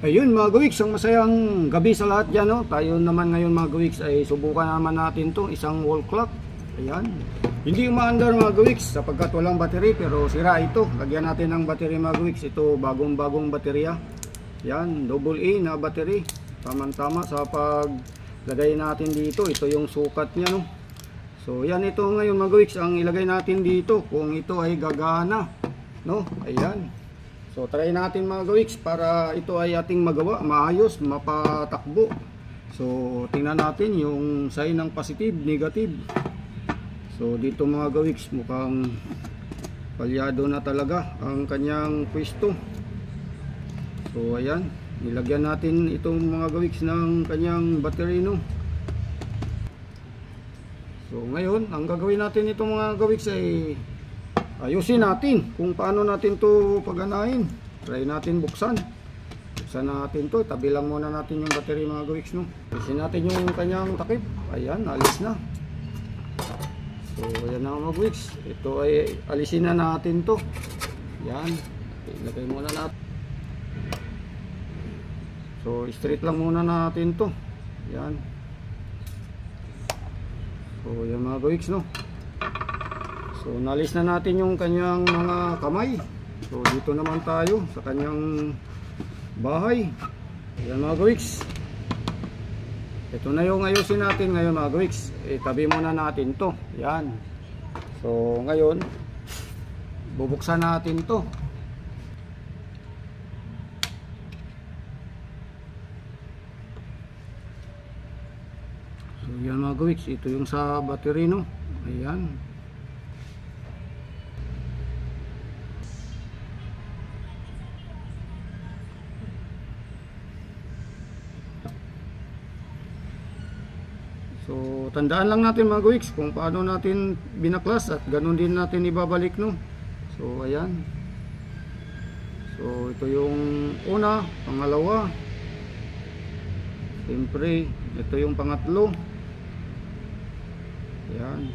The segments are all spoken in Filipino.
Ayun mga gawiks, ang masayang gabi sa lahat dyan, no? Tayo naman ngayon mga gawiks ay subukan naman natin to isang wall clock. Ayan, hindi umaandar mga gawiks sapagkat walang battery, pero sira ito. Lagyan natin ng battery mga gawiks. Ito bagong baterya. Yan, double A na battery. Tama-tama sa paglagay natin dito. Ito yung sukat niya, no? So yan, ito ngayon mga gawiks ang ilagay natin dito kung ito ay gagana, no? Ayan. So try natin mga gawiks para ito ay ating magawa, maayos, mapatakbo. So tingnan natin yung sign ng positive, negative. So dito mga gawiks mukhang palyado na talaga ang kanyang pwesto. So ayan, nilagyan natin itong mga gawiks ng kanyang battery, no. So ngayon, ang gagawin natin itong mga gawiks ay ayusin natin kung paano natin to paganahin. Try natin buksan natin to. Tabi lang muna natin yung battery mga gawiks, no. Alisin natin yung kanyang takip. Ayan, alis na. So ayan na mga gawiks, ito ay alisin na natin to. Ayan, ilagay muna natin. So straight lang muna natin to. Ayan. So ayan mga gawiks, no. So nalis na natin yung kanyang mga kamay. So dito naman tayo sa kanyang bahay. Ayan mga gawiks, ito na yung ayusin natin ngayon mga gawiks. Itabi muna natin to. Ayan. So ngayon bubuksan natin to. So yan mga gawiks, ito yung sa battery, no. Ayan. So tandaan lang natin mga gawiks kung paano natin binaklas at ganun din natin ibabalik, no. So ayan. So ito yung una, pangalawa. Siyempre ito yung pangatlo. Ayan.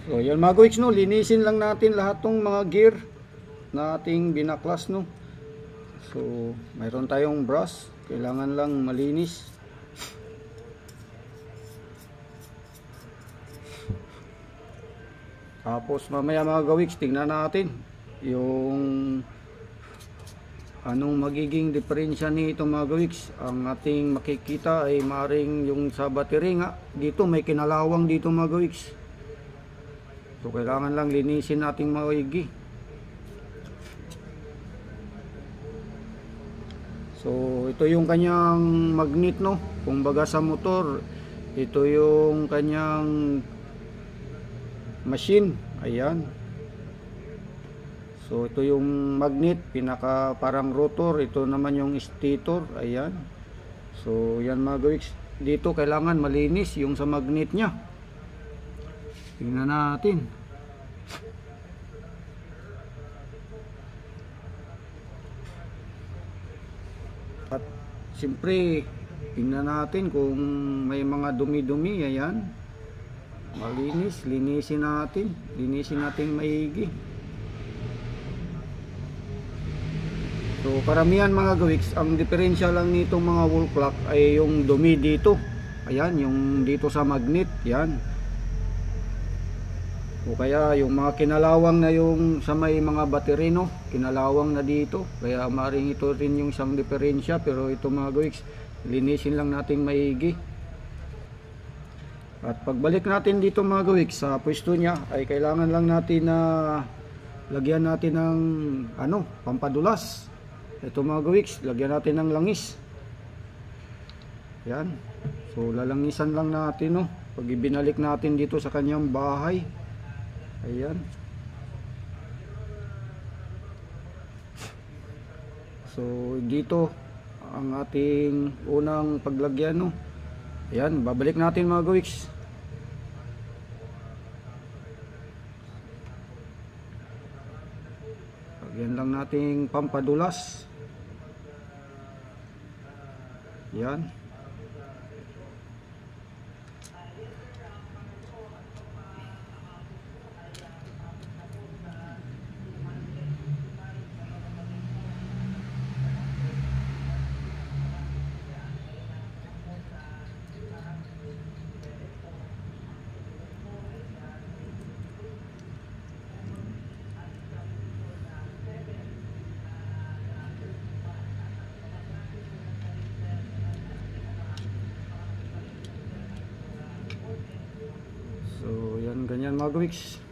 So yan mga gawiks, no, linisin lang natin lahat tong mga gear na ating binaklas, no. So mayroon tayong brush, kailangan lang malinis. Tapos mamaya mga gawiks, tingnan natin yung anong magiging diferensya nito mga gawiks. Ang ating makikita ay maring yung sa battery nga, dito may kinalawang dito mga gawiks. So kailangan lang linisin nating maigi. So ito yung kanyang magnet, no. Kung baga sa motor, ito yung kanyang machine. Ayan. So ito yung magnet, pinaka parang rotor. Ito naman yung stator. Ayan. So yan mga gawiks, dito kailangan malinis yung sa magnet nya. Tingnan natin. At siyempre tingnan natin kung may mga dumi-dumi. Ayan, malinis, linisin natin maigi. So karamihan mga gawiks, ang diferensya lang nitong mga wall clock ay yung dumi dito. Ayan, yung dito sa magnet. Yan. O kaya yung mga kinalawang na yung sa may mga battery, no, kinalawang na dito. Kaya maring ito rin yung isang diferensya. Pero ito mga gawiks, linisin lang natin maigi. At pagbalik natin dito mga gawiks sa pwesto nya, ay kailangan lang natin na lagyan natin ng pampadulas. Ito mga gawiks, lagyan natin ng langis. Yan. So lalangisan lang natin, no, pag ibinalik natin dito sa kanyang bahay. Ayan. So dito ang ating unang paglagyan, no. Ayan, babalik natin mga gawiks. ating pampadulas. Yan. So yan, ganyan mga gawiks.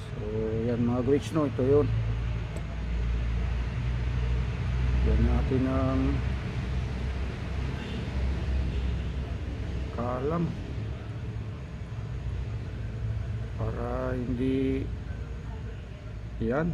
So yan mga gawiks, no, ito yun. Yan natin ang kalam para hindi yan.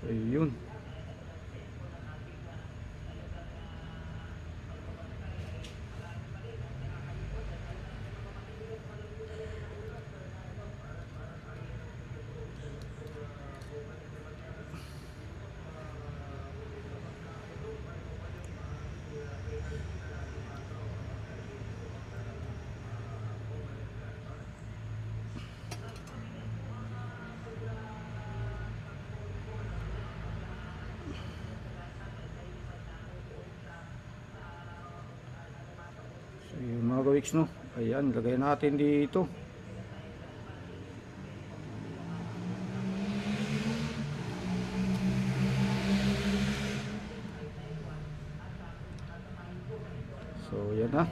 Ayun. So yun mga gawiks, no, ayan, lagay natin dito. So yan na.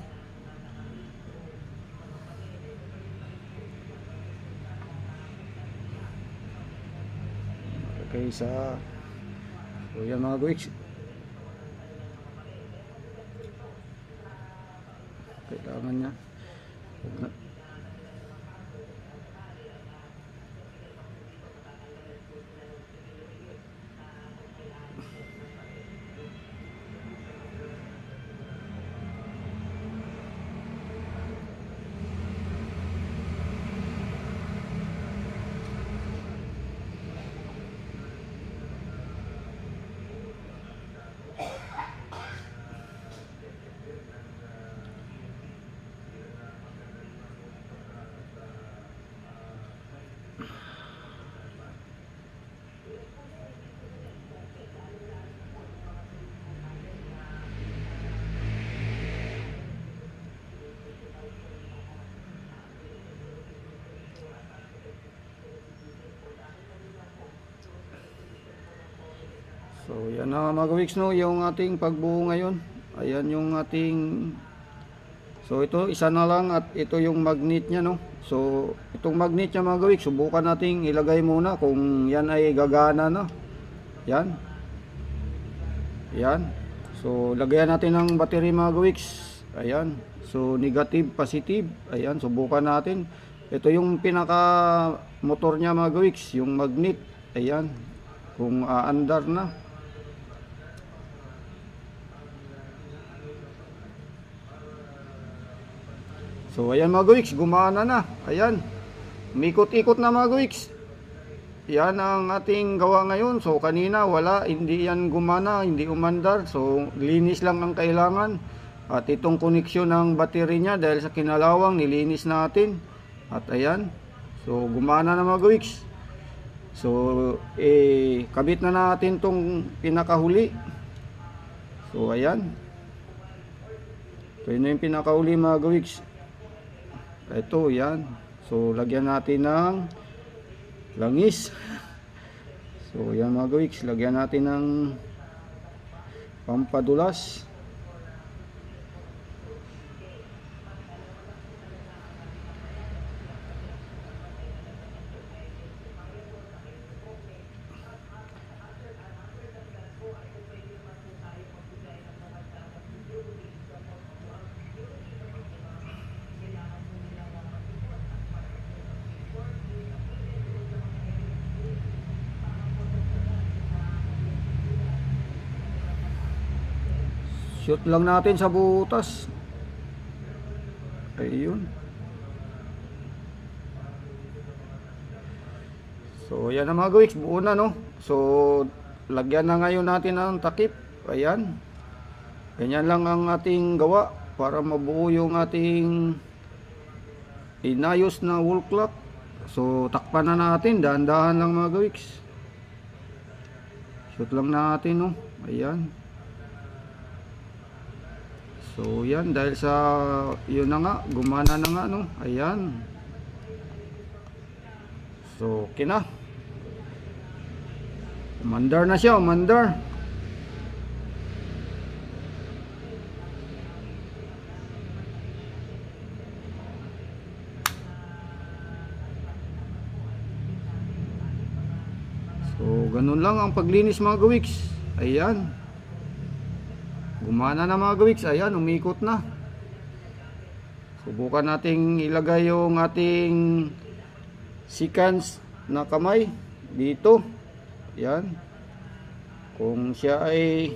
Okay, sa so yan mga gawiks. Kailangan niya. So yan na mga gawiks, no, yung ating pagbuo ngayon. Ayan yung ating, so ito isa na lang at ito yung magnet nya, no. So itong magnet nya mga gawiks, subukan nating ilagay muna kung yan ay gagana na. Yan. Yan. So lagyan natin ng battery mga gawiks. Ayan. So negative, positive. Ayan, subukan natin. Ito yung pinaka motor nya mga gawiks, yung magnet. Ayan. Kung aandar na. So ayan mga gawiks, gumana na. Ayan. Umikot-ikot na mga gawiks. Yan ang ating gawa ngayon. So kanina wala, hindi yan gumana, hindi umandar. So linis lang ang kailangan. At itong koneksyon ng battery niya dahil sa kinalawang nilinis natin. At ayan. So gumana na mga gawiks. So kabit na natin tong pinakahuli. So ayan. So yun na yung pinakahuli mga gawiks. Ito, yan. So, lagyan natin ng langis. So, yan mga gawiks. Lagyan natin ng pampadulas. Shoot lang natin sa butas. Ayun. So yan na mga gawiks, buo na no. So lagyan na ngayon natin ng takip. Ayan. Ganyan lang ang ating gawa para mabuo yung ating inayos na wall clock. So takpan na natin, dahan-dahan lang mga gawiks. Shoot lang natin no. Ayan. So yan, dahil sa yun na nga, gumana na nga no. Ayan. So okay na. Umandar na siya, umandar. So ganun lang ang paglinis mga gawiks. Ayan. Gumana na mga gawiks. Ayan, umikot na. Subukan nating ilagay yung ating seconds na kamay dito. Ayan. Kung siya ay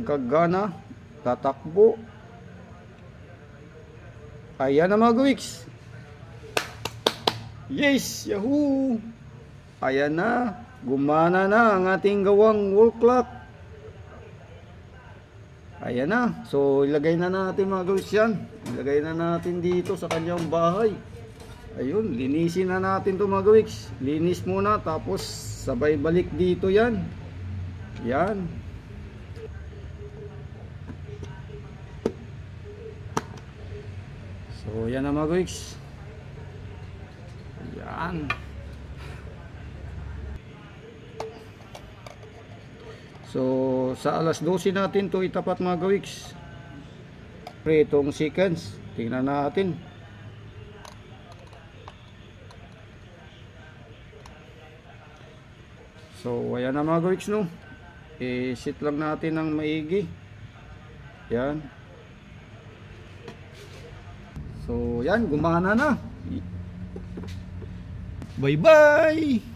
gagana, tatakbo. Ayan na mga gawiks. Yes! Yahoo! Ayan na. Gumana na ang ating gawang wall clock. Ayan na. So ilagay na natin mga gawiks yan. Ilagay na natin dito sa kanyang bahay. Ayun, linisin na natin to mga gawiks. Linis muna tapos sabay balik dito yan. Yan. So yan na mga gawiks. Yan. So sa alas 12 natin to itapat mga gawiks. Pre itong seconds. Tingnan natin. So ayan na mga gawiks no. I-set lang natin ng maigi. Yan. So yan, gumana na. Bye bye.